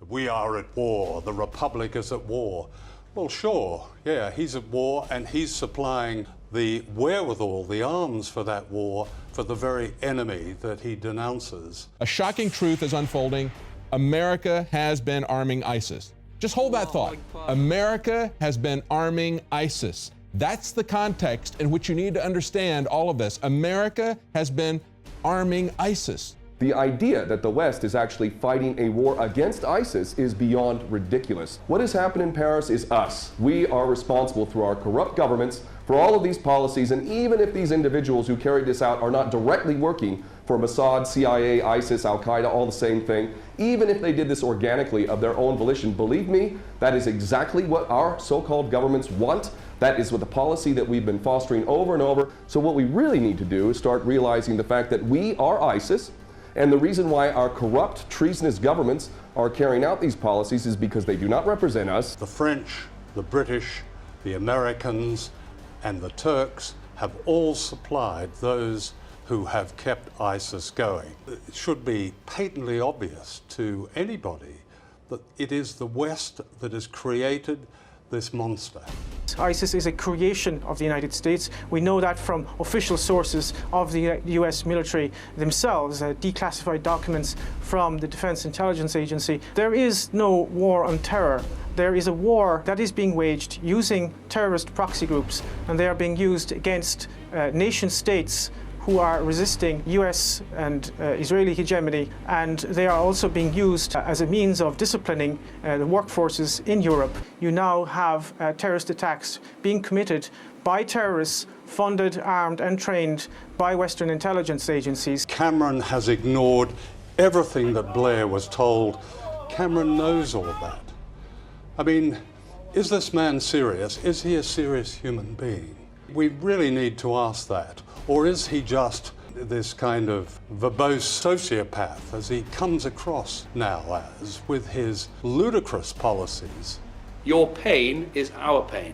We are at war, the Republic is at war. Well, sure, yeah, he's at war and he's supplying the wherewithal, the arms for that war, for the very enemy that he denounces. A shocking truth is unfolding. America has been arming ISIS. Just hold that thought. America has been arming ISIS. That's the context in which you need to understand all of this. America has been arming ISIS. The idea that the West is actually fighting a war against ISIS is beyond ridiculous. What has happened in Paris is us. We are responsible through our corrupt governments for all of these policies, and even if these individuals who carried this out are not directly working for Mossad, CIA, ISIS, Al-Qaeda, all the same thing, even if they did this organically of their own volition, believe me, that is exactly what our so-called governments want. That is what the policy that we've been fostering over and over. So what we really need to do is start realizing the fact that we are ISIS, and the reason why our corrupt, treasonous governments are carrying out these policies is because they do not represent us. The French, the British, the Americans, and the Turks have all supplied those who have kept ISIS going. It should be patently obvious to anybody that it is the West that has created this monster. ISIS is a creation of the United States. We know that from official sources of the US military themselves, declassified documents from the Defense Intelligence Agency. There is no war on terror. There is a war that is being waged using terrorist proxy groups, and they are being used against nation states who are resisting US and Israeli hegemony, and they are also being used as a means of disciplining the workforces in Europe. You now have terrorist attacks being committed by terrorists funded, armed and trained by Western intelligence agencies. Cameron has ignored everything that Blair was told. Cameron knows all that. I mean, is this man serious? Is he a serious human being? We really need to ask that. Or is he just this kind of verbose sociopath, as he comes across now as, with his ludicrous policies? Your pain is our pain.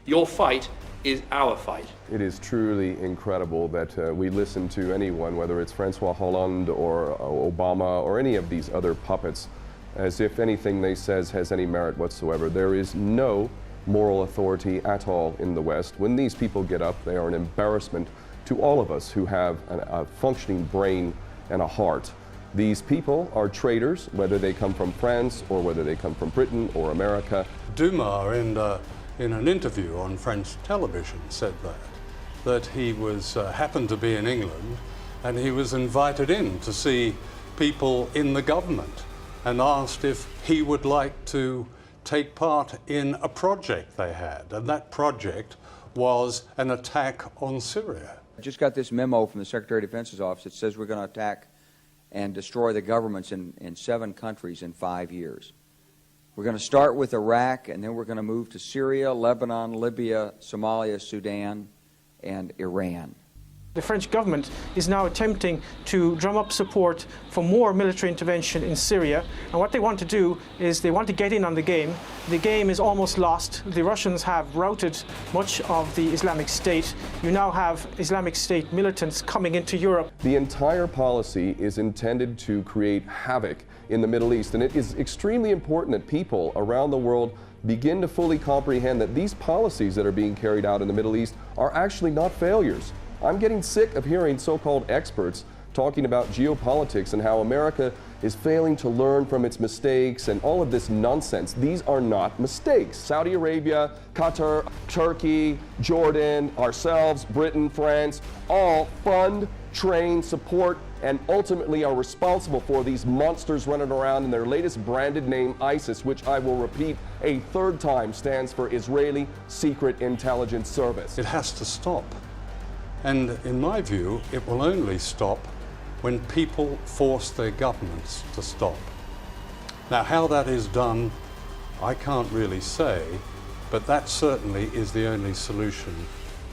Your fight is our fight. It is truly incredible that we listen to anyone, whether it's Francois Hollande or Obama or any of these other puppets, as if anything they says has any merit whatsoever. There is no moral authority at all in the West. When these people get up, they are an embarrassment to all of us who have a functioning brain and a heart. These people are traitors, whether they come from France or whether they come from Britain or America. Dumas, in an interview on French television, said that he was happened to be in England, and he was invited in to see people in the government and asked if he would like to take part in a project they had, and that project was an attack on Syria. I just got this memo from the Secretary of Defense's office that says we're going to attack and destroy the governments in 7 countries in 5 years. We're going to start with Iraq, and then we're going to move to Syria, Lebanon, Libya, Somalia, Sudan, and Iran. The French government is now attempting to drum up support for more military intervention in Syria. And what they want to do is they want to get in on the game. The game is almost lost. The Russians have routed much of the Islamic State. You now have Islamic State militants coming into Europe. The entire policy is intended to create havoc in the Middle East, and it is extremely important that people around the world begin to fully comprehend that these policies that are being carried out in the Middle East are actually not failures. I'm getting sick of hearing so-called experts talking about geopolitics and how America is failing to learn from its mistakes and all of this nonsense. These are not mistakes. Saudi Arabia, Qatar, Turkey, Jordan, ourselves, Britain, France, all fund, train, support, and ultimately are responsible for these monsters running around in their latest branded name, ISIS, which I will repeat a third time stands for Israeli Secret Intelligence Service. It has to stop. And in my view, it will only stop when people force their governments to stop. Now, how that is done, I can't really say, but that certainly is the only solution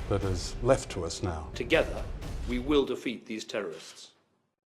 that is left to us now. Together, we will defeat these terrorists.